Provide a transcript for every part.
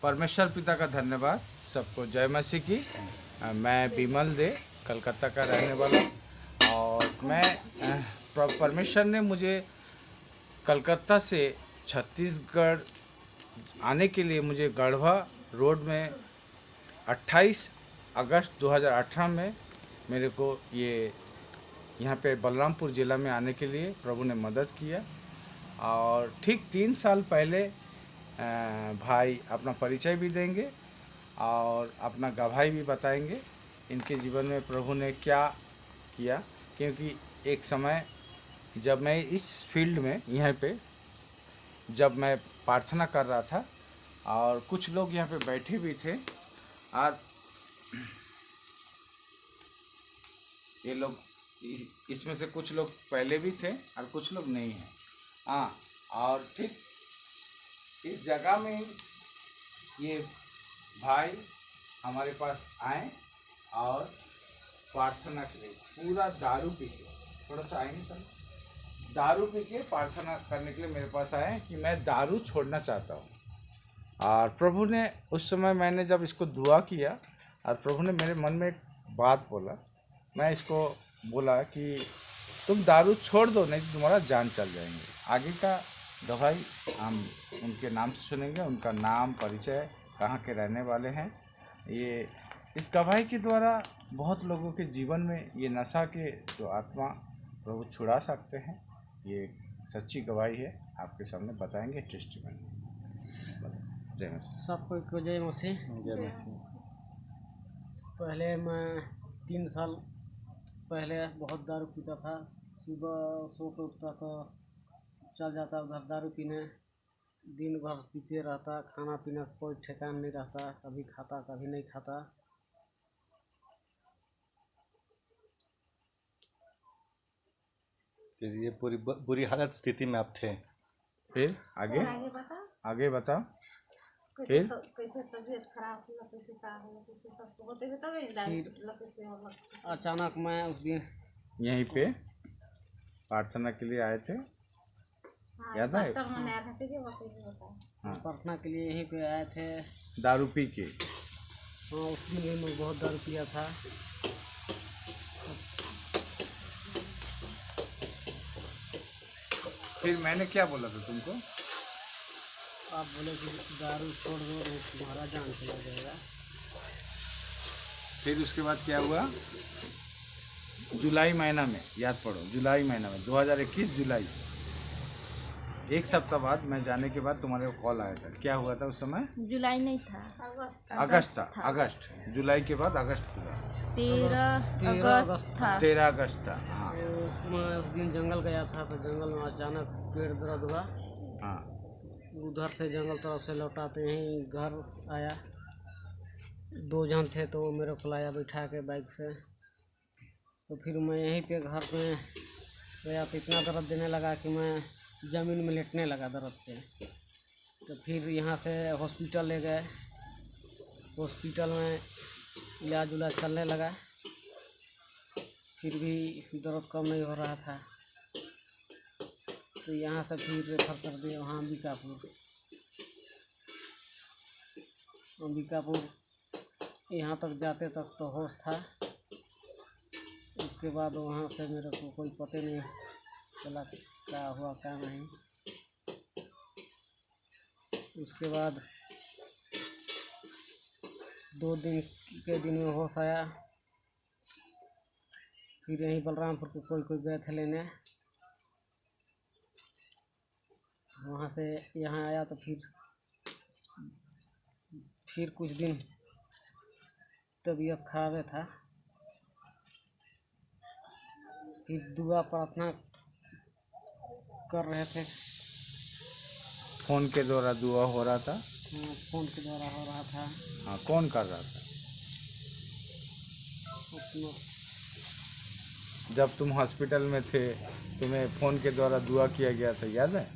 परमेश्वर पिता का धन्यवाद। सबको जय मसीह की। मैं बिमल दे कलकत्ता का रहने वाला और परमेश्वर ने मुझे कलकत्ता से छत्तीसगढ़ आने के लिए मुझे गढ़वा रोड में 28 अगस्त 2018 में मेरे को ये यहाँ पे बलरामपुर ज़िला में आने के लिए प्रभु ने मदद किया। और ठीक 3 साल पहले भाई अपना परिचय भी देंगे और अपना गवाही भी बताएंगे इनके जीवन में प्रभु ने क्या किया। क्योंकि एक समय जब मैं इस फील्ड में यहाँ पे जब मैं प्रार्थना कर रहा था और कुछ लोग यहाँ पे बैठे भी थे और ये लोग इसमें से कुछ लोग पहले भी थे और कुछ लोग नहीं हैं। हाँ, और ठीक इस जगह में ये भाई हमारे पास आए और प्रार्थना के लिए पूरा दारू पी के, थोड़ा सा आएंगे सर, दारू पी के प्रार्थना करने के लिए मेरे पास आए कि मैं दारू छोड़ना चाहता हूँ। और प्रभु ने उस समय मैंने जब इसको दुआ किया और प्रभु ने मेरे मन में एक बात बोला, मैं इसको बोला कि तुम दारू छोड़ दो, नहीं तो तुम्हारा जान चल जाएंगे। आगे का गवाही हम उनके नाम से सुनेंगे, उनका नाम, परिचय, कहाँ के रहने वाले हैं। ये इस गवाही के द्वारा बहुत लोगों के जीवन में ये नशा के जो आत्मा प्रभु छुड़ा सकते हैं। ये सच्ची गवाही है, आपके सामने बताएंगे टेस्टिमनी। जय मसीह। सबको जय मसीह। जय मसीह। पहले मैं 3 साल पहले बहुत दारू पीता था। सुबह सो के उठता तो चल जाता उधर दारू पीने, दिन भर पीते रहता, खाना पीना कोई ठिकान नहीं रहता, कभी खाता कभी नहीं खाता। ये पूरी बुरी हालत स्थिति में आप थे। फिर आगे बताओ। फिर कैसे तबीयत खराब हुआ, कैसे का हुआ, कैसे सब होते हुए तब कैसे होला। अचानक मैं उस दिन यहीं पे प्रार्थना के लिए आए थे, याद है? हाँ, प्रार्थना के लिए यहीं पे आए थे दारू पी के। हाँ, उस दिन भी मैं बहुत दारू पिया था। फिर मैंने क्या बोला था तुमको? आप बोले कि दारू छोड़ दो नहीं तुम्हारा जान चला जाएगा। फिर उसके बाद क्या हुआ? जुलाई महीना में, याद पड़ो, जुलाई महीना में 2021 जुलाई, एक सप्ताह बाद मैं जाने के बाद तुम्हारे को कॉल आया था। क्या हुआ था उस समय? जुलाई नहीं था, अगस्त था। अगस्त, जुलाई के बाद अगस्त हुआ। 13 अगस्त था। 13 अगस्त था। हाँ मैं उस दिन जंगल गया था तो जंगल में अचानक पेड़ दर्द हुआ। हाँ, उधर से जंगल तरफ से लौटाते यहीं घर आया। 2 जन थे तो वो मेरे को लाया बैठा के बाइक से। तो फिर मैं यहीं पे घर में गया तो इतना दर्द देने लगा कि मैं ज़मीन में लेटने लगा दर्द से। तो फिर यहाँ से हॉस्पिटल ले गए। हॉस्पिटल में इलाज उलाज चलने लगा, फिर भी दर्द कम नहीं हो रहा था। तो यहाँ से फिर रेफर कर दिए वहाँ अंबिकापुर। यहाँ तक जाते तक तो होश था। उसके बाद वहाँ से मेरे को कोई पता नहीं चला क्या हुआ क्या नहीं। उसके बाद 2 दिन के दिन में होश आया। फिर यहीं बलरामपुर के कोई गए थे लेने। वहाँ से यहाँ आया तो फिर कुछ दिन तबीयत खराब था। फिर दुआ प्रार्थना कर रहे थे। फोन के द्वारा दुआ हो रहा था। हाँ, फोन के द्वारा हो रहा था। हाँ, कौन कर रहा था? जब तुम हॉस्पिटल में थे तुम्हें फ़ोन के द्वारा दुआ किया गया था, याद है?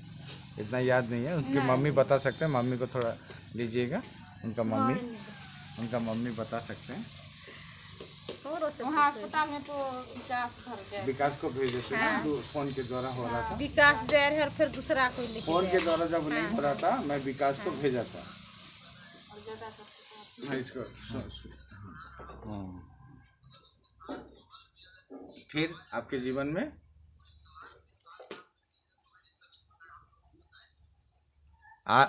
इतना याद नहीं है, उनकी मम्मी बता सकते हैं। मम्मी को थोड़ा लीजिएगा, उनका मम्मी बता सकते हैं। वहाँ अस्पताल में तो विकास को भेजे थे ना, तो फ़ोन के द्वारा हो रहा था। विकास जहर फिर दूसरा कोई लिख फ़ोन के द्वारा जब नहीं हो रहा था, मैं विकास को भेजा था। ज़्यादा करते हाँ, इसको फिर आपके जीवन में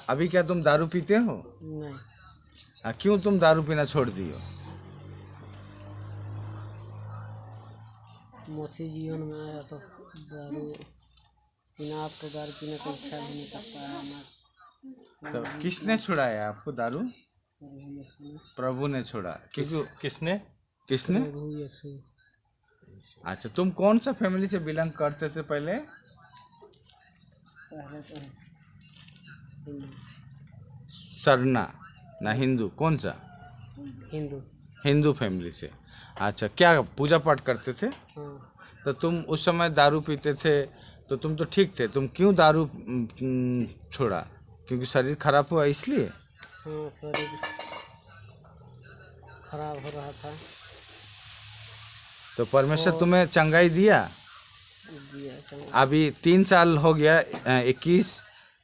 अभी क्या तुम दारू पीते हो? नहीं, क्यों तुम दारू पीना छोड़ दियो? मसीह जीवन में आया तो दारू पीना, आप तो दारू पीने का इच्छा भी नहीं करता है हमारा। तो किसने छुड़ाया आपको दारू? प्रभु ने छोड़ा। क्योंकि किसने? किसने? प्रभु यीशु। अच्छा, तुम कौन सा फैमिली से बिलोंग करते थे पहले? पहले तो हिंदू। सरना ना हिंदू? कौन सा? हिंदू। हिंदू फैमिली से। अच्छा, क्या पूजा पाठ करते थे? हाँ, तो तुम उस समय दारू पीते थे तो तुम तो ठीक थे, तुम क्यों दारू छोड़ा? क्योंकि शरीर खराब हुआ इसलिए? हाँ, शरीर खराब हो रहा था। तो परमेश्वर तुम्हें चंगाई दिया? दिया चंगा। अभी 3 साल हो गया, 21,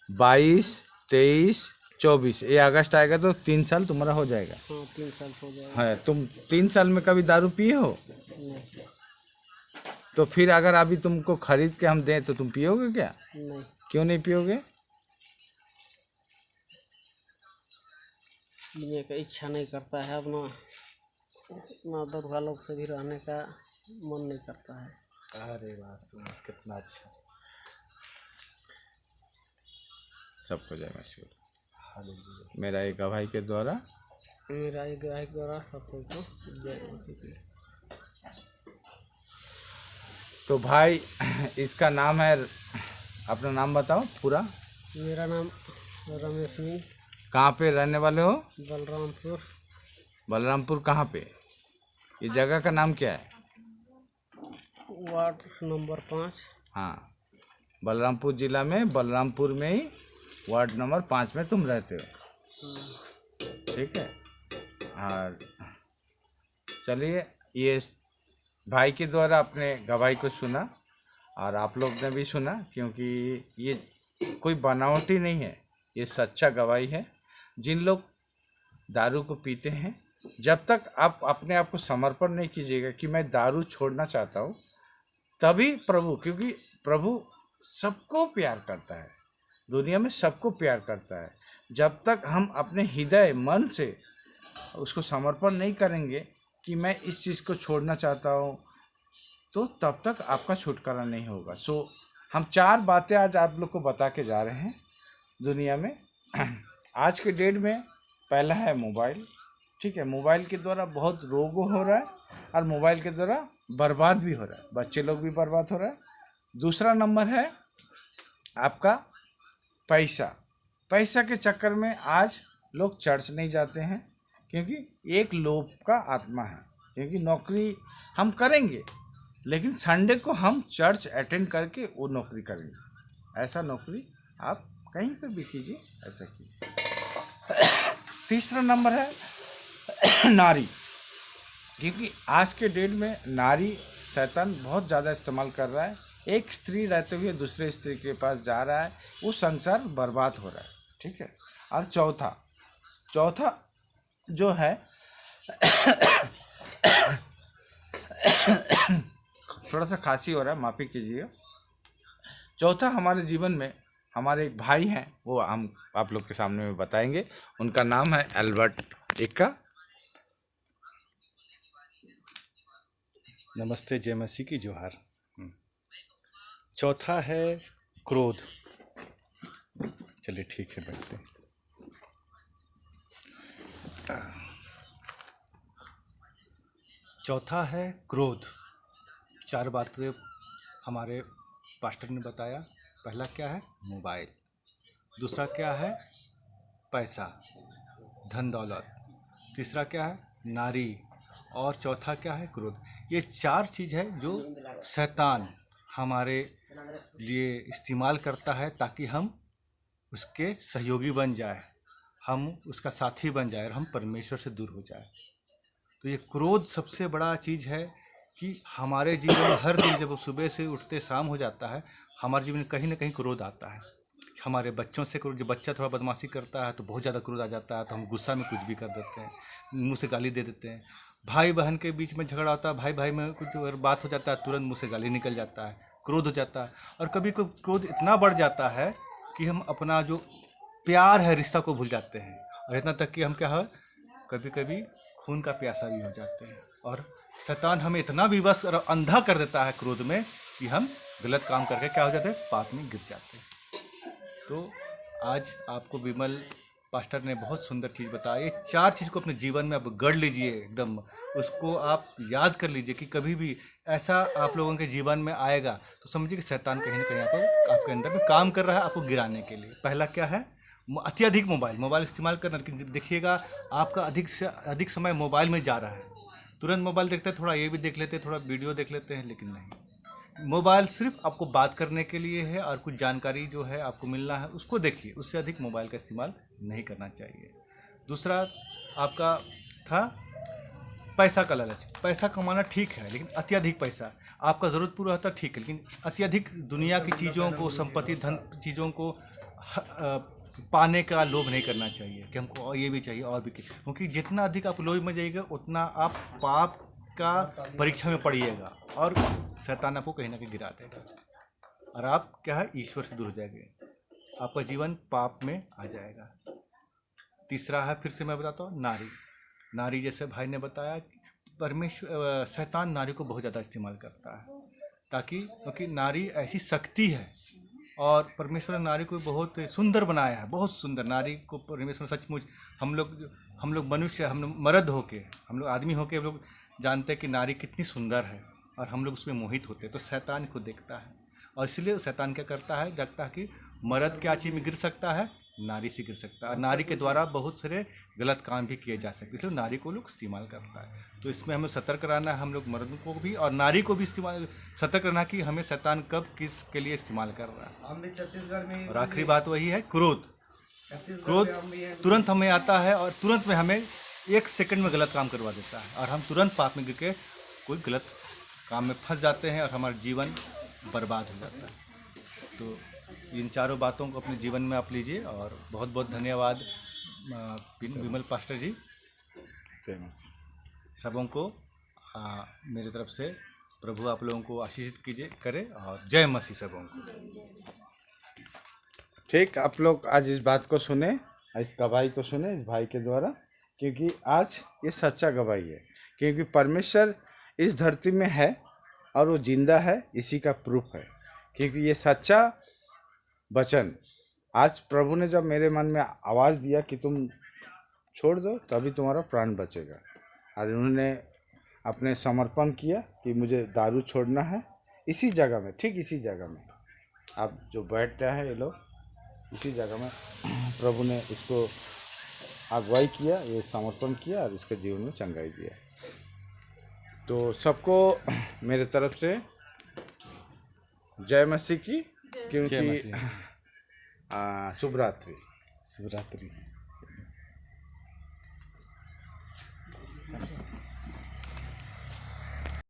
22, 23, 24, ये अगस्त आएगा तो 3 साल तुम्हारा हो जाएगा। हाँ, 3 साल हो जाएगा। है, तुम 3 साल में कभी दारू पिए हो? नहीं, तो फिर अगर अभी तुमको खरीद के हम दें तो तुम पियोगे क्या? नहीं, क्यों नहीं पियोगे? पीने का इच्छा नहीं करता है। अब ना दरुआ लोग से भी रहने का मन नहीं करता है। अरे वाह, कितना अच्छा। सबको जय मसीह। हालेलुया। मेरा एक गवाही के द्वारा मेरा एक गाय द्वारा सबको जय मसीह की। तो भाई इसका नाम है, अपना नाम बताओ पूरा। मेरा नाम रमेश सिंह, कहाँ पे रहने वाले हो? बलरामपुर। बलरामपुर कहाँ पे? ये जगह का नाम क्या है? Ward number 5। हाँ, बलरामपुर जिला में, बलरामपुर में ही वार्ड नंबर 5 में तुम रहते हो। ठीक है। और चलिए, ये भाई के द्वारा अपने गवाही को सुना और आप लोग ने भी सुना, क्योंकि ये कोई बनावटी नहीं है, ये सच्चा गवाही है। जिन लोग दारू को पीते हैं, जब तक आप अपने आप को समर्पण नहीं कीजिएगा कि मैं दारू छोड़ना चाहता हूँ, तभी प्रभु, क्योंकि प्रभु सबको प्यार करता है, दुनिया में सबको प्यार करता है। जब तक हम अपने हृदय मन से उसको समर्पण नहीं करेंगे कि मैं इस चीज़ को छोड़ना चाहता हूँ, तो तब तक आपका छुटकारा नहीं होगा। सो हम 4 बातें आज आप लोग को बता के जा रहे हैं दुनिया में। आज के डेट में पहला है मोबाइल। ठीक है, मोबाइल के द्वारा बहुत रोग हो रहा है और मोबाइल के द्वारा बर्बाद भी हो रहा है, बच्चे लोग भी बर्बाद हो रहा है। दूसरा नंबर है आपका पैसा। पैसा के चक्कर में आज लोग चर्च नहीं जाते हैं, क्योंकि एक लोभ का आत्मा है। क्योंकि नौकरी हम करेंगे, लेकिन संडे को हम चर्च अटेंड करके वो नौकरी करेंगे। ऐसा नौकरी आप कहीं पे भी कीजिए, ऐसा कीजिए। तीसरा नंबर है नारी। क्योंकि आज के डेट में नारी शैतान बहुत ज़्यादा इस्तेमाल कर रहा है। एक स्त्री रहते हुए दूसरे स्त्री के पास जा रहा है, वो संसार बर्बाद हो रहा है। ठीक है। और चौथा जो है थोड़ा सा खांसी हो रहा है, माफ़ी कीजिए। चौथा हमारे जीवन में हमारे एक भाई हैं, वो हम आप लोग के सामने में बताएंगे। उनका नाम है एल्बर्ट एक्का। नमस्ते, जय मसीह की जोहार। चौथा है क्रोध। चलिए ठीक है, बैठते हैं। चौथा है क्रोध। 4 बातें हमारे पास्टर ने बताया। पहला क्या है? मोबाइल। दूसरा क्या है? पैसा, धन दौलत। तीसरा क्या है? नारी। और चौथा क्या है? क्रोध। ये 4 चीज़ है जो शैतान हमारे लिए इस्तेमाल करता है, ताकि हम उसके सहयोगी बन जाए, हम उसका साथी बन जाए और हम परमेश्वर से दूर हो जाए। तो ये क्रोध सबसे बड़ा चीज़ है कि हमारे जीवन में हर दिन जब सुबह से उठते शाम हो जाता है, हमारे जीवन में कहीं ना कहीं क्रोध आता है। हमारे बच्चों से क्रोध, जब बच्चा थोड़ा बदमाशी करता है तो बहुत ज़्यादा क्रोध आ जाता है, तो हम गुस्सा में कुछ भी कर देते हैं, मुंह से गाली दे देते हैं। भाई बहन के बीच में झगड़ा होता है, भाई भाई में कुछ अगर बात हो जाता है तुरंत मुंह से गाली निकल जाता है, क्रोध हो जाता है। और कभी कभी क्रोध इतना बढ़ जाता है कि हम अपना जो प्यार है, रिश्ता को भूल जाते हैं, और इतना तक कि हम क्या है, कभी कभी खून का प्यासा भी हो जाते हैं। और शैतान हमें इतना विवश और अंधा कर देता है क्रोध में कि हम गलत काम करके क्या हो जाते हैं, पाप में गिर जाते हैं। तो आज आपको विमल पास्टर ने बहुत सुंदर चीज़ बताई। ये 4 चीज़ को अपने जीवन में आप गढ़ लीजिए, एकदम उसको आप याद कर लीजिए कि कभी भी ऐसा आप लोगों के जीवन में आएगा तो समझिए कि शैतान कहीं ना कहीं आपके अंदर में काम कर रहा है आपको गिराने के लिए। पहला क्या है, अत्यधिक मोबाइल इस्तेमाल करना। लेकिन देखिएगा आपका अधिक से अधिक समय मोबाइल में जा रहा है, तुरंत मोबाइल देखते हैं, थोड़ा ये भी देख लेते हैं, थोड़ा वीडियो देख लेते हैं, लेकिन नहीं, मोबाइल सिर्फ आपको बात करने के लिए है और कुछ जानकारी जो है आपको मिलना है उसको देखिए, उससे अधिक मोबाइल का इस्तेमाल नहीं करना चाहिए। दूसरा आपका था पैसा का लालच। पैसा कमाना ठीक है, लेकिन अत्यधिक पैसा आपका ज़रूरत पूरा होता ठीक है, लेकिन अत्यधिक दुनिया की चीज़ों को, संपत्ति धन चीज़ों को पाने का लोभ नहीं करना चाहिए कि हमको ये भी चाहिए और भी, क्योंकि जितना अधिक आप लोभ में जाइएगा उतना आप पाप का परीक्षा में पड़िएगा और शैतान आपको कहीं ना कहीं गिरा देगा और आप क्या है, ईश्वर से दूर हो जाएंगे, आपका जीवन पाप में आ जाएगा। तीसरा है, फिर से मैं बताता हूँ, नारी जैसे भाई ने बताया, परमेश्वर शैतान नारी को बहुत ज़्यादा इस्तेमाल करता है ताकि, क्योंकि नारी ऐसी शक्ति है और परमेश्वर ने नारी को बहुत सुंदर बनाया है, बहुत सुंदर। नारी को परमेश्वर सचमुच, हम लोग मनुष्य, हम लोग मर्द होके, हम लोग आदमी होके हम लोग जानते हैं कि नारी कितनी सुंदर है और हम लोग उसमें मोहित होते हैं। तो शैतान को देखता है और इसलिए शैतान क्या करता है, देखता है कि मर्द क्या चीज़ में गिर सकता है, नारी से गिर सकता है, और नारी के द्वारा बहुत सारे गलत काम भी किए जा सकते हैं, इसलिए नारी को लोग इस्तेमाल करता है। तो इसमें हमें सतर्क रहना है, हम लोग मर्द को भी और नारी को भी इस्तेमाल सतर्क रहना कि हमें शैतान कब किस के लिए इस्तेमाल कर रहा है। हम भी छत्तीसगढ़ में, और आखिरी बात वही है, क्रोध हम भी हैं। तुरंत हमें आता है और तुरंत में हमें 1 सेकंड में गलत काम करवा देता है और हम तुरंत पाप में गिर के कोई गलत काम में फंस जाते हैं और हमारा जीवन बर्बाद हो जाता है। तो इन चारों बातों को अपने जीवन में आप लीजिए और बहुत बहुत धन्यवाद विमल पास्टर जी, सबों को मेरी तरफ से प्रभु आप लोगों को आशीषित कीजिए करे और जय मसीह सबों को। ठीक, आप लोग आज इस बात को सुने, इस गवाही को सुने इस भाई के द्वारा, क्योंकि आज ये सच्चा गवाही है, क्योंकि परमेश्वर इस धरती में है और वो जिंदा है, इसी का प्रूफ है। क्योंकि ये सच्चा वचन आज प्रभु ने जब मेरे मन में आवाज़ दिया कि तुम छोड़ दो तभी तुम्हारा प्राण बचेगा, और उन्होंने अपने समर्पण किया कि मुझे दारू छोड़ना है, इसी जगह में, ठीक इसी जगह में आप जो बैठ रहे हैं ये लोग, इसी जगह में प्रभु ने इसको अगुवाई किया, ये समर्पण किया और इसके जीवन में चंगाई दिया। तो सबको मेरे तरफ से जय मसीह की, क्योंकि शुभ रात्रि।